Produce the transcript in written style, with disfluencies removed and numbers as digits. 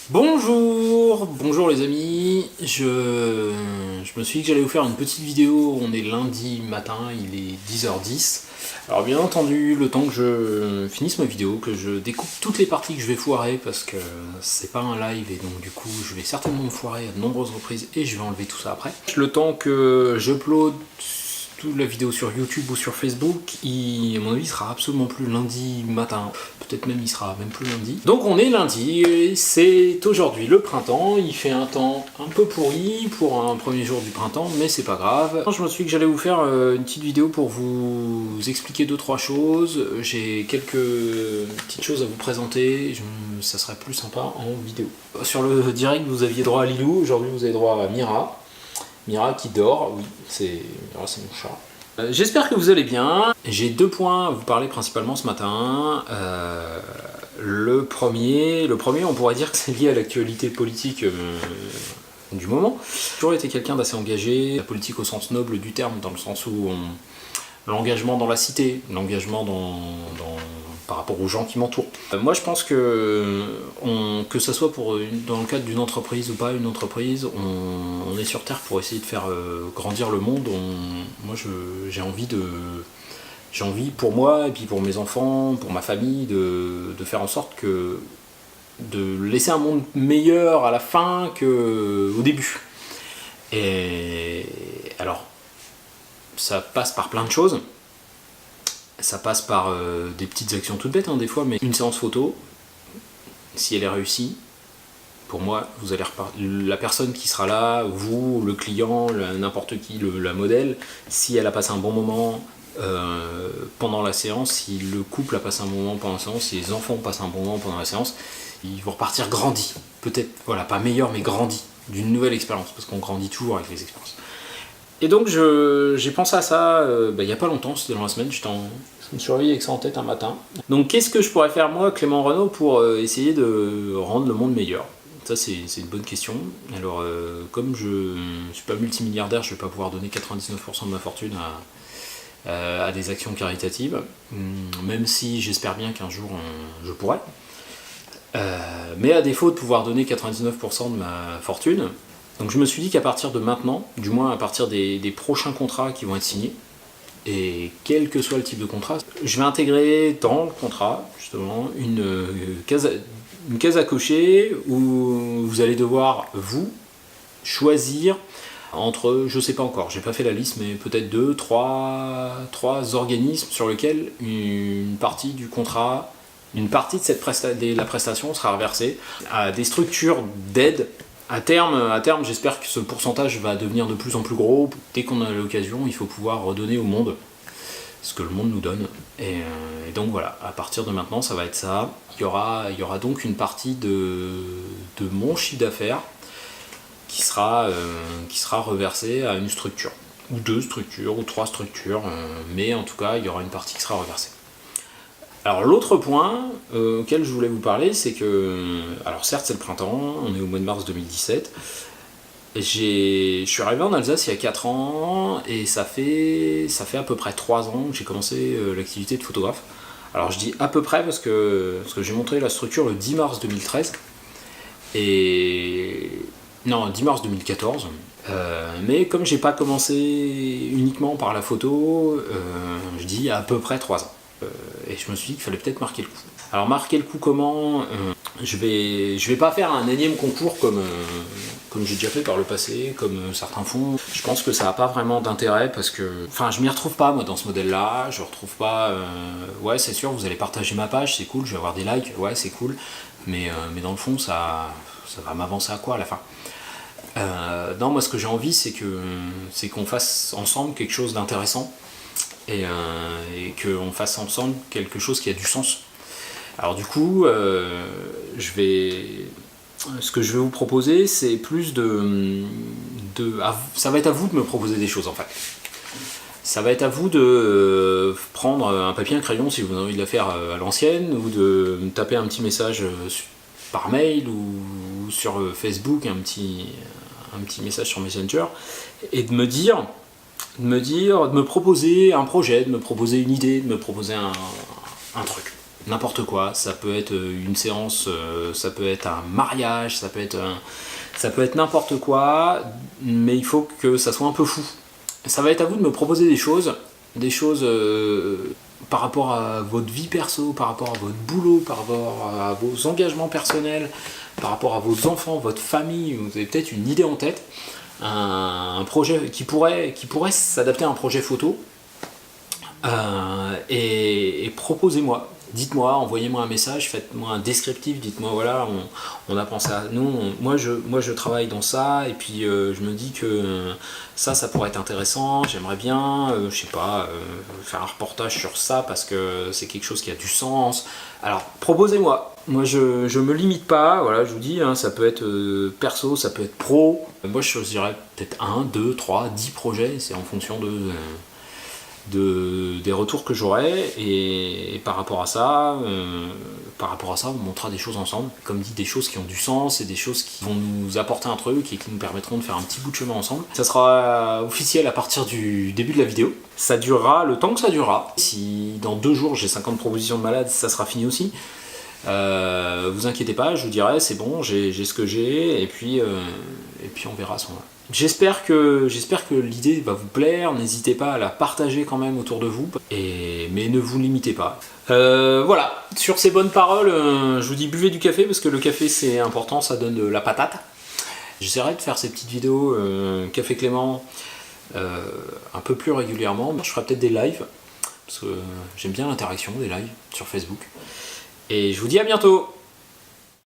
Bonjour les amis, je me suis dit que j'allais vous faire une petite vidéo, on est lundi matin, il est 10h10. Alors bien entendu, le temps que je finisse ma vidéo, que je découpe toutes les parties que je vais foirer, parce que c'est pas un live et donc du coup je vais certainement me foirer à de nombreuses reprises et je vais enlever tout ça après. Le temps que j'upload la vidéo sur YouTube ou sur Facebook, à mon avis, il sera absolument plus lundi matin. Peut-être même il sera même plus lundi. Donc on est lundi, c'est aujourd'hui le printemps. Il fait un temps un peu pourri pour un premier jour du printemps, mais c'est pas grave. Je me suis dit que j'allais vous faire une petite vidéo pour vous expliquer 2-3 choses. J'ai quelques petites choses à vous présenter. Ça serait plus sympa en vidéo. Sur le direct, vous aviez droit à Lilou. Aujourd'hui, vous avez droit à Mira. Mira qui dort, oui, c'est mon chat. J'espère que vous allez bien. J'ai 2 points à vous parler principalement ce matin. Le premier, on pourrait dire que c'est lié à l'actualité politique du moment. J'ai toujours été quelqu'un d'assez engagé, la politique au sens noble du terme, dans le sens où l'engagement dans la cité, l'engagement par rapport aux gens qui m'entourent. Moi je pense que ce soit dans le cadre d'une entreprise ou pas une entreprise, on est sur Terre pour essayer de faire grandir le monde. Moi j'ai envie pour moi et puis pour mes enfants, pour ma famille, de faire en sorte de laisser un monde meilleur à la fin qu'au début. Et alors ça passe par plein de choses. Ça passe par des petites actions toutes bêtes, des fois, mais une séance photo, si elle est réussie, pour moi, vous allez la personne qui sera là, vous, le client, n'importe qui, la modèle, si elle a passé un bon moment pendant la séance, si le couple a passé un bon moment pendant la séance, si les enfants passent un bon moment pendant la séance, ils vont repartir grandis. Peut-être, voilà, pas meilleur, mais grandis, d'une nouvelle expérience, parce qu'on grandit toujours avec les expériences. Et donc j'ai pensé à ça il n'y a pas longtemps, c'était dans la semaine, je me suis réveillé avec ça en tête un matin. Donc qu'est-ce que je pourrais faire moi, Clément Renaud, pour essayer de rendre le monde meilleur? Ça c'est une bonne question. Alors comme je ne suis pas multimilliardaire, je ne vais pas pouvoir donner 99% de ma fortune à des actions caritatives, même si j'espère bien qu'un jour je pourrai. Mais à défaut de pouvoir donner 99% de ma fortune, donc je me suis dit qu'à partir de maintenant, du moins à partir des prochains contrats qui vont être signés, et quel que soit le type de contrat, je vais intégrer dans le contrat justement une case à cocher où vous allez devoir, vous, choisir entre, je sais pas encore, j'ai pas fait la liste, mais peut-être 3 organismes sur lesquels une partie du contrat, une partie de la prestation sera reversée à des structures d'aide. À terme, j'espère que ce pourcentage va devenir de plus en plus gros. Dès qu'on a l'occasion, il faut pouvoir redonner au monde ce que le monde nous donne. Et donc voilà, à partir de maintenant, ça va être ça. Il y aura donc une partie de mon chiffre d'affaires qui sera reversée à une structure, ou 2 structures, ou 3 structures, mais en tout cas, il y aura une partie qui sera reversée. Alors l'autre point auquel je voulais vous parler, c'est que, alors certes c'est le printemps, on est au mois de mars 2017, je suis arrivé en Alsace il y a 4 ans, et ça fait à peu près 3 ans que j'ai commencé l'activité de photographe. Alors je dis à peu près parce que j'ai montré la structure le 10 mars 2013, non, 10 mars 2014, mais comme j'ai pas commencé uniquement par la photo, je dis à peu près 3 ans. Et je me suis dit qu'il fallait peut-être marquer le coup. Alors marquer le coup comment je vais pas faire un énième concours comme j'ai déjà fait par le passé, comme certains font. Je pense que ça n'a pas vraiment d'intérêt parce que, enfin, je m'y retrouve pas moi dans ce modèle-là. Je retrouve pas. Ouais, c'est sûr, vous allez partager ma page, c'est cool, je vais avoir des likes, ouais, c'est cool. Mais dans le fond, ça va m'avancer à quoi à la fin? Non, moi ce que j'ai envie, c'est qu'on fasse ensemble quelque chose d'intéressant. Et qu'on fasse ensemble quelque chose qui a du sens. Alors du coup, ce que je vais vous proposer, c'est plus ça va être à vous de me proposer des choses en fait. Ça va être à vous de prendre un papier, un crayon si vous avez envie de la faire à l'ancienne, ou de me taper un petit message par mail ou sur Facebook, un petit message sur Messenger, et de me proposer un projet, de me proposer une idée, de me proposer un truc. n'importe quoi. Ça peut être une séance, ça peut être un mariage, ça peut être n'importe quoi, mais il faut que ça soit un peu fou. Ça va être à vous de me proposer des choses par rapport à votre vie perso, par rapport à votre boulot, par rapport à vos engagements personnels, par rapport à vos enfants, votre famille. Vous avez peut-être une idée en tête, un projet qui pourrait s'adapter à un projet photo, et proposez-moi. Dites-moi, envoyez-moi un message, faites-moi un descriptif, dites-moi voilà, on a pensé à nous, moi je travaille dans ça, et puis je me dis que ça pourrait être intéressant, j'aimerais bien, je sais pas, faire un reportage sur ça parce que c'est quelque chose qui a du sens. Alors proposez-moi, moi je me limite pas, voilà, je vous dis, hein, ça peut être perso, ça peut être pro. Moi je choisirais peut-être 1, 2, 3, 10 projets, c'est en fonction des retours que j'aurai, et par rapport à ça, on montrera des choses ensemble, comme dit, des choses qui ont du sens et des choses qui vont nous apporter un truc et qui nous permettront de faire un petit bout de chemin ensemble. Ça sera officiel à partir du début de la vidéo. Ça durera le temps que ça durera. Si dans 2 jours j'ai 50 propositions de malades, ça sera fini aussi. Vous inquiétez pas, je vous dirai, c'est bon, j'ai ce que j'ai, et puis on verra à ce moment-là. J'espère que l'idée va vous plaire, n'hésitez pas à la partager quand même autour de vous, mais ne vous limitez pas. Voilà, sur ces bonnes paroles, je vous dis buvez du café, parce que le café c'est important, ça donne de la patate. J'essaierai de faire ces petites vidéos Café Clément un peu plus régulièrement. Je ferai peut-être des lives, parce que j'aime bien l'interaction des lives sur Facebook. Et je vous dis à bientôt!